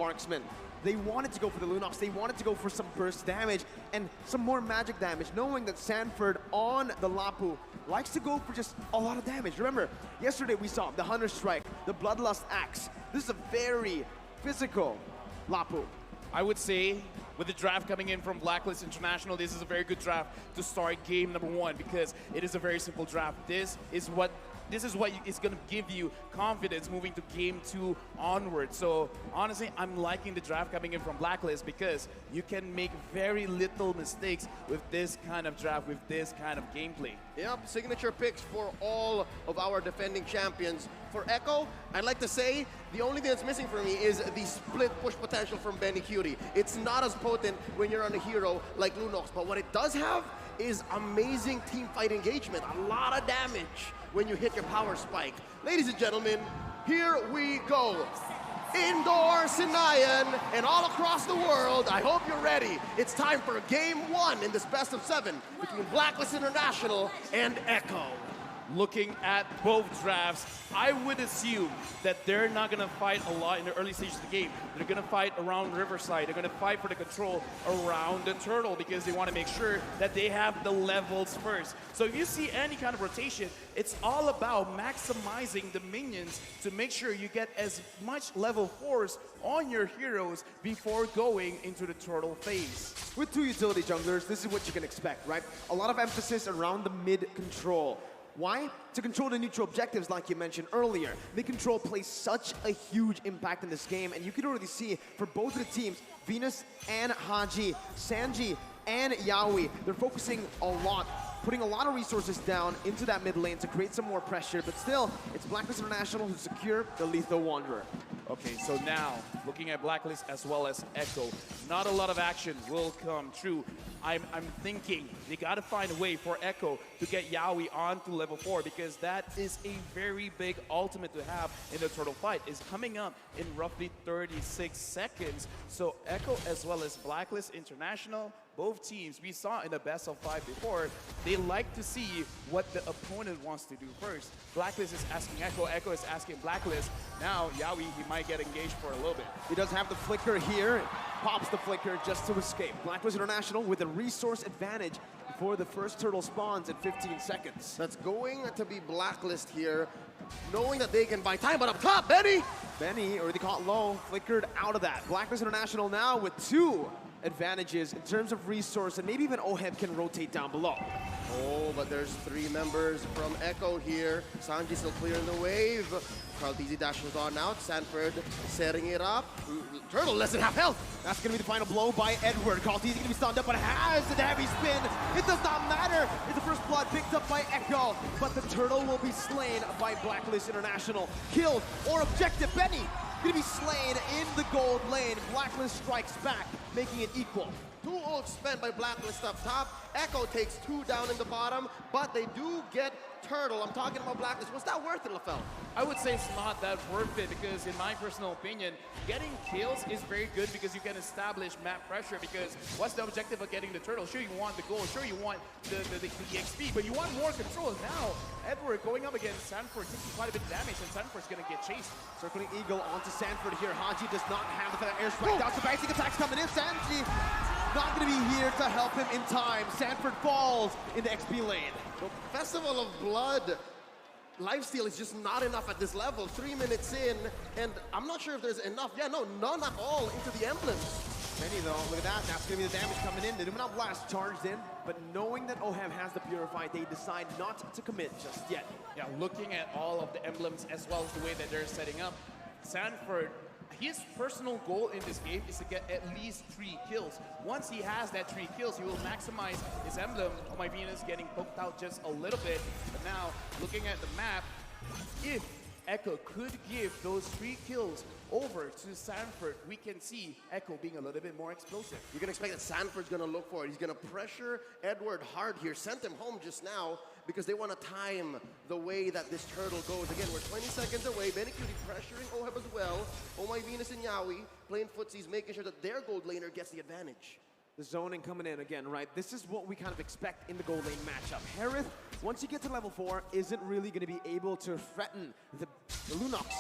marksmen. They wanted to go for the Lunox, they wanted to go for some burst damage and some more magic damage, knowing that Sanford on the Lapu likes to go for just a lot of damage. Remember, yesterday we saw the Hunter Strike, the Bloodlust Axe. This is a very physical Lapu. I would say, with the draft coming in from Blacklist International, this is a very good draft to start game number 1 because it is a very simple draft. This is what is going to give you confidence moving to game 2 onward. So honestly, I'm liking the draft coming in from Blacklist because you can make very little mistakes with this kind of draft, with this kind of gameplay. Yep, signature picks for all of our defending champions. For Echo, I'd like to say the only thing that's missing for me is the split push potential from Benny Cutie. It's not as potent when you're on a hero like Lunox, but what it does have is amazing team fight engagement, a lot of damage when you hit your power spike. Ladies and gentlemen, here we go. Indoor Sinayan and all across the world, I hope you're ready. It's time for game 1 in this best of 7 between Blacklist International and Echo. Looking at both drafts, I would assume that they're not going to fight a lot in the early stages of the game. They're going to fight around Riverside. They're going to fight for the control around the turtle because they want to make sure that they have the levels first. So if you see any kind of rotation, it's all about maximizing the minions to make sure you get as much level 4s on your heroes before going into the turtle phase. With 2 utility junglers, this is what you can expect, right? A lot of emphasis around the mid control. Why? To control the neutral objectives like you mentioned earlier. Mid-control plays such a huge impact in this game, and you can already see for both of the teams, Venus and Haji, Sanji and Yaoi, they're focusing a lot, putting a lot of resources down into that mid lane to create some more pressure, but still, it's Blacklist International who secure the Lethal Wanderer. Okay, so now, looking at Blacklist as well as Echo, not a lot of action will come true. I'm thinking they got to find a way for Echo to get Yaoi onto level 4 because that is a very big ultimate to have in the turtle fight. It's coming up in roughly 36 seconds. So Echo as well as Blacklist International, both teams, we saw in the best of 5 before, they like to see what the opponent wants to do first. Blacklist is asking Echo, Echo is asking Blacklist. Now, Yaoi, he might get engaged for a little bit. He does have the flicker here, pops the flicker just to escape. Blacklist International with a resource advantage before the first turtle spawns in 15 seconds. That's going to be Blacklist here, knowing that they can buy time, but up top, Benny! Benny, already caught low, flickered out of that. Blacklist International now with 2 advantages in terms of resource, and maybe even Oheb can rotate down below. Oh, but there's 3 members from Echo here. Sanji still clearing the wave. Carl DZ dashes on out. Sanford setting it up. Turtle less than half health. That's going to be the final blow by Edward. Carl DZ going to be stunned up, but has the heavy spin. It does not matter. It's the first blood picked up by Echo, but the turtle will be slain by Blacklist International. Killed or objective. Benny going to be slain in the gold lane. Blacklist strikes back, making it equal. 2 ults spent by Blacklist up top. Echo takes 2 down in the bottom, but they do get Turtle. I'm talking about Blacklist. Was that worth it, LaFell? I would say it's not that worth it because in my personal opinion, getting kills is very good because you can establish map pressure because what's the objective of getting the turtle? Sure, you want the gold, sure, you want the XP, but you want more control. Now, Edward going up against Sanford taking quite a bit of damage and Sanford's going to get chased. Circling Eagle onto Sanford here. Haji does not have the airstrike. Down to basic attacks coming in. Sanji not going to be here to help him in time. Sanford falls in the XP lane. The Festival of Blood lifesteal is just not enough at this level. 3 minutes in, and I'm not sure if there's enough. Yeah, no, none at all into the emblems. Many though, look at that. That's going to be the damage coming in. The Numenal Blast charged in, but knowing that Oheb has the Purify, they decide not to commit just yet. Yeah, looking at all of the emblems as well as the way that they're setting up, Sanford, his personal goal in this game is to get at least 3 kills. Once he has that 3 kills, he will maximize his emblem. Oh, my Venus getting poked out just a little bit. But now, looking at the map, if Echo could give those 3 kills over to Sanford, we can see Echo being a little bit more explosive. You can expect that Sanford's going to look for it. He's going to pressure Edward hard here. Sent him home just now because they want to time the way that this turtle goes. Again, we're 20 seconds away. Benny Cutie pressuring Oheb as well. Oh My Venus and Yaoi playing footsies, making sure that their gold laner gets the advantage. The zoning coming in again, right? This is what we kind of expect in the gold lane matchup. Harith, once you get to level 4, isn't really going to be able to threaten the Lunox.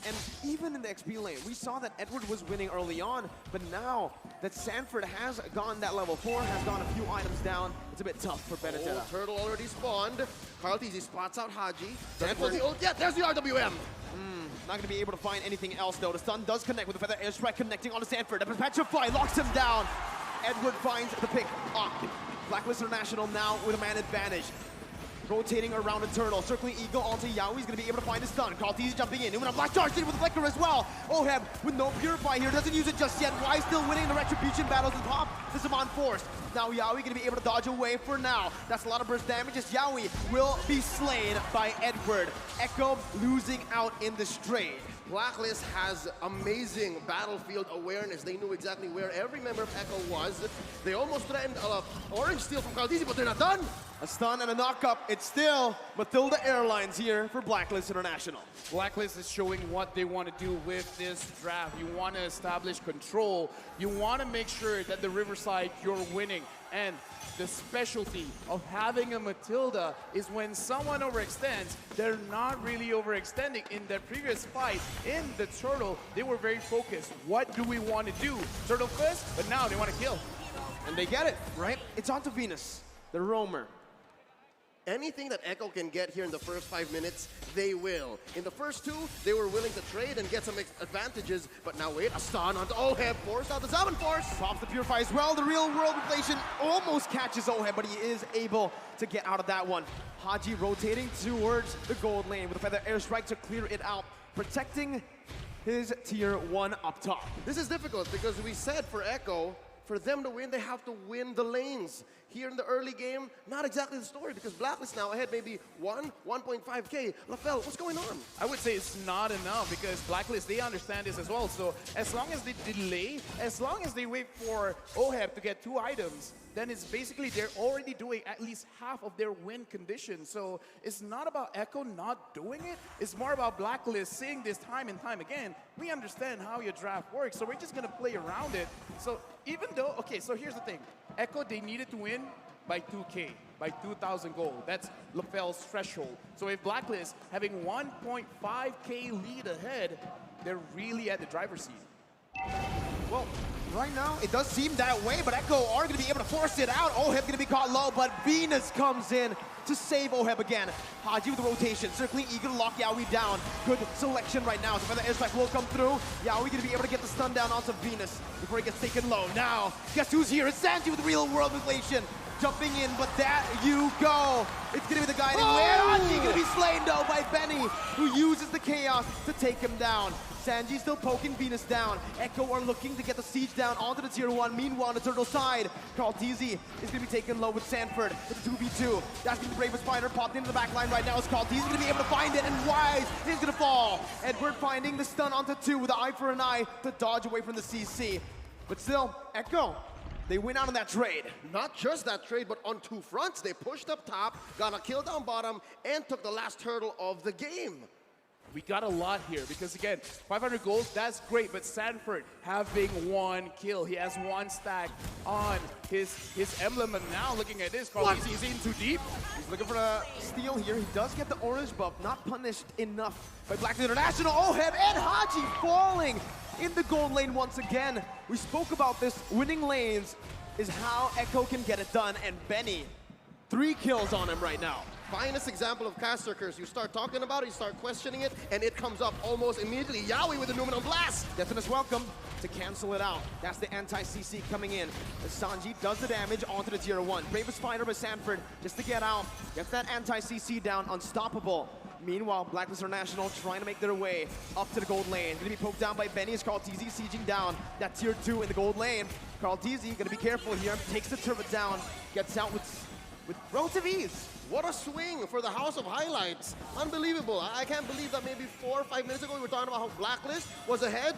And even in the XP lane, we saw that Edward was winning early on, but now that Sanford has gone that level 4, has gone a few items down, it's a bit tough for Benedetta. Oh, turtle already spawned. Carlteasy spots out Haji. Sanford, yeah, there's the RWM. Not going to be able to find anything else, though. The stun does connect with the Feather Airstrike connecting onto Sanford. The Petrify locks him down. Edward finds the pick up. Blacklist International now with a man advantage. Rotating around the turtle, circling Eagle onto Yaoi. He's going to be able to find the stun. Carlteasy jumping in. Doing a black charge in with the flicker as well. Oheb with no Purify here. Doesn't use it just yet. Why still winning the Retribution battles and pop? This is on force. Now Yaoi going to be able to dodge away for now. That's a lot of burst damage as Yaoi will be slain by Edward. Echo losing out in the straight. Blacklist has amazing battlefield awareness. They knew exactly where every member of Echo was. They almost threatened orange steal from Carlteasy, but they're not done. A stun and a knock-up. It's still Matilda Airlines here for Blacklist International. Blacklist is showing what they want to do with this draft. You want to establish control. You want to make sure that the Riverside, you're winning. And the specialty of having a Matilda is when someone overextends, they're not really overextending. In their previous fight, in the Turtle, they were very focused. What do we want to do? Turtle first, but now they want to kill. And they get it, right? It's onto Venus, the roamer. Anything that Echo can get here in the first 5 minutes, they will. In the first 2, they were willing to trade and get some advantages, but now wait, a stun onto Oheb, forced out the Zaman Force. Pops the Purify as well. The real world inflation almost catches Oheb, but he is able to get out of that one. Haji rotating towards the gold lane with a Feather Airstrike to clear it out, protecting his tier 1 up top. This is difficult because we said for Echo, for them to win, they have to win the lanes. Here in the early game, not exactly the story because Blacklist now ahead maybe 1.5K. LaFell, what's going on? I would say it's not enough because Blacklist, they understand this as well. So as long as they delay, as long as they wait for Oheb to get 2 items, then it's basically they're already doing at least half of their win condition. So it's not about Echo not doing it. It's more about Blacklist seeing this time and time again. We understand how your draft works, so we're just going to play around it. So even though, okay, so here's the thing. Echo, they needed to win by 2K, by 2,000 gold. That's LaFell's threshold. So if Blacklist having 1.5K lead ahead, they're really at the driver's seat. Well, right now, it does seem that way, but Echo are going to be able to force it out. Oheb going to be caught low, but Venus comes in to save Oheb again. Haji with the rotation, circling Eagle to lock Yaoi down. Good selection right now. So the airstrike will come through. Yaoi going to be able to get the stun down onto Venus before he gets taken low. Now, guess who's here? It's Sanji with the real world inflation. Jumping in, but there you go. It's going to be the guiding win. Haji going to be slain though by Benny, who uses the chaos to take him down. Sanji still poking Venus down. Echo are looking to get the siege down onto the tier 1. Meanwhile, on the turtle side, Carlteasy is going to be taken low with Sanford with the 2v2. That's going to be the bravest fighter popped into the back line right now. As Carlteasy going to be able to find it, and Wise is going to fall. Edward finding the stun onto 2 with the eye for an eye to dodge away from the CC. But still, Echo, they win out on that trade. Not just that trade, but on 2 fronts. They pushed up top, got a kill down bottom, and took the last turtle of the game. We got a lot here because, again, 500 gold, that's great, but Sanford having 1 kill. He has 1 stack on his emblem, and now looking at this, Carlteasy is in too deep. He's looking for a steal here. He does get the orange buff, not punished enough by Blacklist International. Oheb and Haji falling in the gold lane once again. We spoke about this. Winning lanes is how Echo can get it done, and Benny, 3 kills on him right now. Finest example of caster curse. You start talking about it, you start questioning it, and it comes up almost immediately. Yaoi with the Numenal Blast. Definite welcome to cancel it out. That's the anti-CC coming in. As Sanji does the damage onto the tier 1. Bravest fighter by Sanford just to get out. Gets that anti-CC down, unstoppable. Meanwhile, Blacklist International trying to make their way up to the gold lane. Gonna be poked down by Benny as Carlteasy sieging down that tier 2 in the gold lane. Carlteasy gonna be careful here, takes the turret down, gets out with relative ease. What a swing for the House of Highlights. Unbelievable. I can't believe that maybe 4 or 5 minutes ago we were talking about how Blacklist was ahead,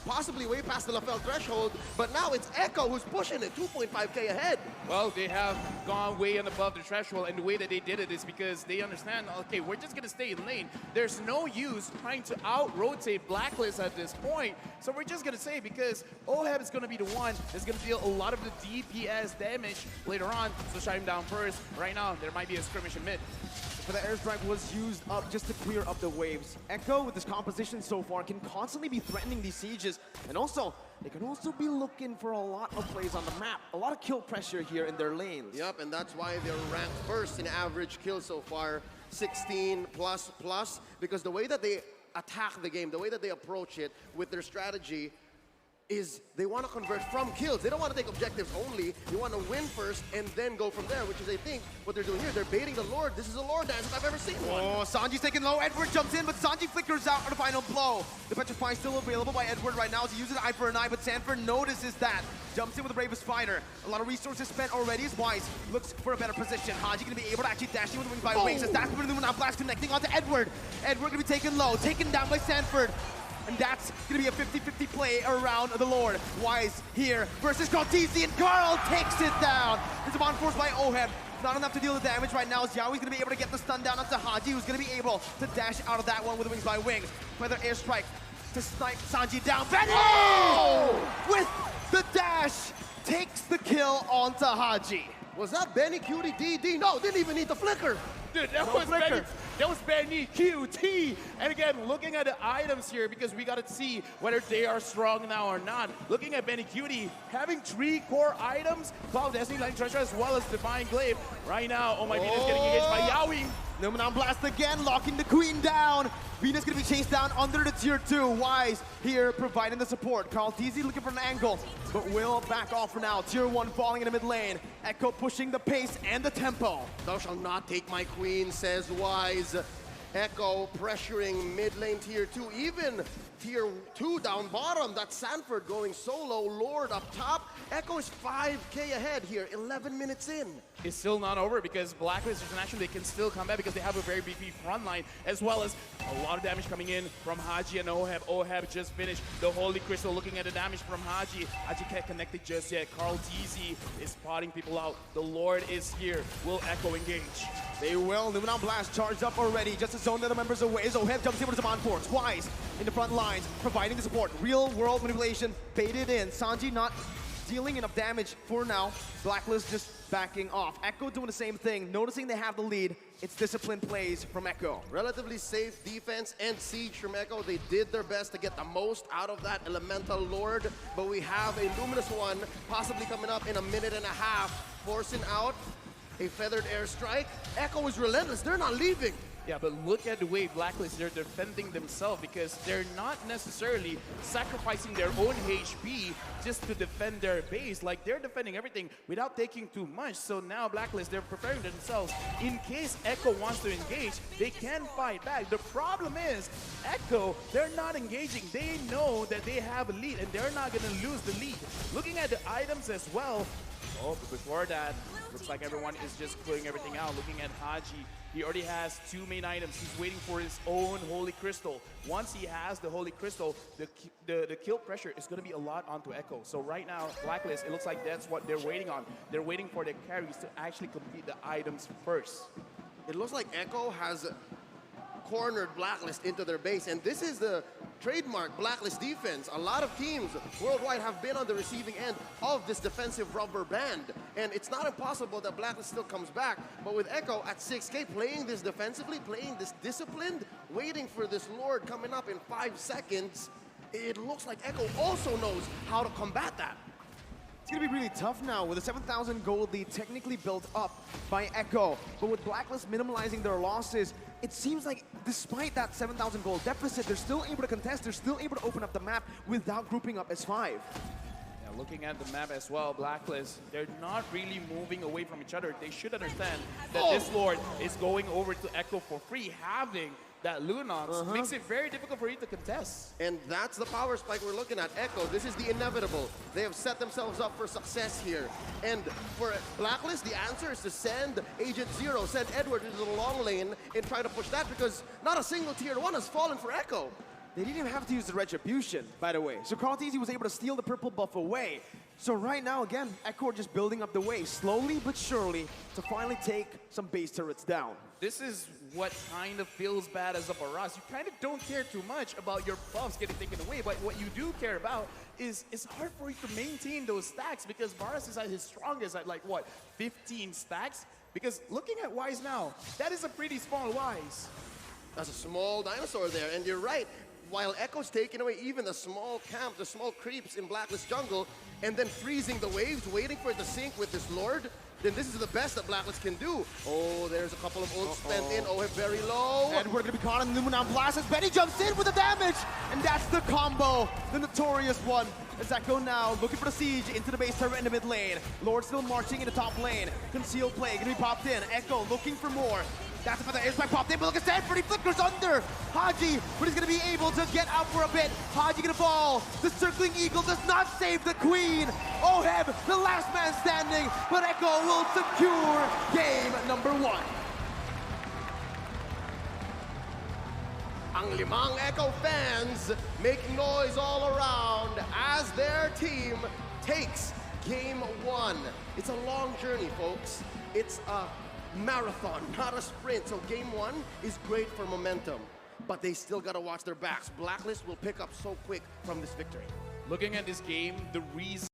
possibly way past the LaFell threshold, but now it's Echo who's pushing it, 2.5K ahead. Well, they have gone way and above the threshold, and the way that they did it is because they understand, okay, we're just going to stay in lane. There's no use trying to out-rotate Blacklist at this point, so we're just going to say because Oheb is going to be the one that's going to deal a lot of the DPS damage later on, so shut him down first. Right now, there might be a skirmish in mid. but the airstrike was used up just to clear up the waves. Echo, with this composition so far, can constantly be threatening these sieges, and also, they can also be looking for a lot of plays on the map. A lot of kill pressure here in their lanes. Yep, and that's why they're ranked first in average kills so far, 16 plus, because the way that they attack the game, the way that they approach it with their strategy is they want to convert from kills. They don't want to take objectives only. They want to win first and then go from there, which is, I think, what they're doing here. They're baiting the Lord. This is a Lord dance if I've ever seen one. Oh, Sanji's taken low. Edward jumps in, but Sanji flickers out on the final blow. The Petrify still available by Edward right now as he uses eye for an eye, but Sanford notices that. Jumps in with the Bravest Fighter. A lot of resources spent already as Wise looks for a better position. Haji going to be able to actually dash in with the Wings by Wings as that's going to now Blast connecting onto Edward. Edward going to be taken low, taken down by Sanford. And that's going to be a 50-50 play around the Lord. Wise here versus Cartesi, and Carl takes it down. It's a force by Oheb. Not enough to deal the damage right now as Yaoi's going to be able to get the stun down onto Haji, who's going to be able to dash out of that one with the Wings by Wings. Feather airstrike to snipe Sanji down. Benny! With the dash, takes the kill onto Haji. Was that Benny Cutie DD? No, didn't even need the flicker. Dude, that was Benny QT. And again, looking at the items here, because we got to see whether they are strong now or not. Looking at Benny QT, having 3 core items, Cloud Destiny, Lightning Treasure, as well as Divine Glaive. Right now, oh my goodness, getting engaged by Yaoi. Numenon Blast again, locking the Queen down. Venus gonna be chased down under the tier 2. Wise here providing the support. Carl Teasy looking for an angle, but will back off for now. Tier 1 falling in the mid lane. Echo pushing the pace and the tempo. Thou shalt not take my queen, says Wise. Echo pressuring mid lane tier 2, even tier 2 down bottom. That's Sanford going solo, Lord up top. Echo is 5k ahead here, 11 minutes in. It's still not over because Blacklist Internasional, they can still come back because they have a very beefy front line, as well as a lot of damage coming in from Haji and Oheb. Oheb just finished the Holy Crystal. Looking at the damage from Haji. Haji can't connect it just yet. Carl TZ is spotting people out. The Lord is here. Will Echo engage? They will. Numenon Blast charged up already. Just to zone the other members away as Oheb jumps in with his force. Wise in the front lines, providing the support. Real world manipulation, baited in. Sanji not dealing enough damage for now. Blacklist just backing off. Echo doing the same thing, noticing they have the lead. It's disciplined plays from Echo. Relatively safe defense and siege from Echo. They did their best to get the most out of that Elemental Lord, but we have a Luminous one possibly coming up in a minute and a half, forcing out a feathered airstrike. Echo is relentless. They're not leaving. Yeah, but look at the way Blacklist, they're defending themselves because they're not necessarily sacrificing their own HP just to defend their base. Like, they're defending everything without taking too much. So now Blacklist, they're preparing themselves. In case Echo wants to engage, they can fight back. The problem is, Echo, they're not engaging. They know that they have a lead and they're not going to lose the lead. Looking at the items as well, oh, but before that, looks like everyone is just clearing everything out. Looking at Haji, he already has 2 main items. He's waiting for his own Holy Crystal. Once he has the Holy Crystal, the kill pressure is going to be a lot onto Echo. So right now, Blacklist, it looks like that's what they're waiting on. They're waiting for their carries to actually complete the items first. It looks like Echo has cornered Blacklist into their base, and this is the trademark Blacklist defense. A lot of teams worldwide have been on the receiving end of this defensive rubber band, and it's not impossible that Blacklist still comes back, but with Echo at 6k playing this defensively, playing this disciplined, waiting for this Lord coming up in 5 seconds, it looks like Echo also knows how to combat that. It's going to be really tough now with a 7,000 gold lead technically built up by Echo. But with Blacklist minimalizing their losses, it seems like despite that 7,000 gold deficit, they're still able to contest, they're still able to open up the map without grouping up as 5. Yeah, looking at the map as well, Blacklist, they're not really moving away from each other. They should understand that this Lord is going over to Echo for free. Having that Lunox makes it very difficult for you to contest. And that's the power spike we're looking at. Echo, this is the inevitable. They have set themselves up for success here. And for Blacklist, the answer is to send Agent Zero, send Edward into the long lane and try to push that, because not a single tier 1 has fallen for Echo. They didn't even have to use the Retribution, by the way. So Carl Teasy was able to steal the purple buff away. So right now, again, Echo just building up the way, slowly but surely, to finally take some base turrets down. This is what kind of feels bad as a Baras. You kind of don't care too much about your buffs getting taken away, but what you do care about is it's hard for you to maintain those stacks because Baras is at his strongest at like, what, 15 stacks? Because looking at Wise now, that is a pretty small Wise. That's a small dinosaur there, and you're right. While Echo's taking away even the small camp, the small creeps in Blacklist jungle, and then freezing the waves, waiting for it to sink with this Lord, then this is the best that Blacklist can do. Oh, there's a couple of ults spent in. Oh, very low. And we're going to be caught in the Luminon Blast as Benny jumps in with the damage. And that's the combo, the notorious one. As Echo now looking for the siege into the base turret in the mid lane. Lord still marching in the top lane. Concealed play going to be popped in. Echo looking for more. That's about the air strike popped in, but look at Stanford, he flickers under Haji, but he's going to be able to get out for a bit. Haji going to fall. The circling eagle does not save the queen. Oheb, the last man standing, but Echo will secure game number 1. Ang limang Echo fans make noise all around as their team takes game 1. It's a long journey, folks. It's a marathon, not a sprint. So game 1 is great for momentum, but they still gotta watch their backs. Blacklist will pick up so quick from this victory. Looking at this game, the reason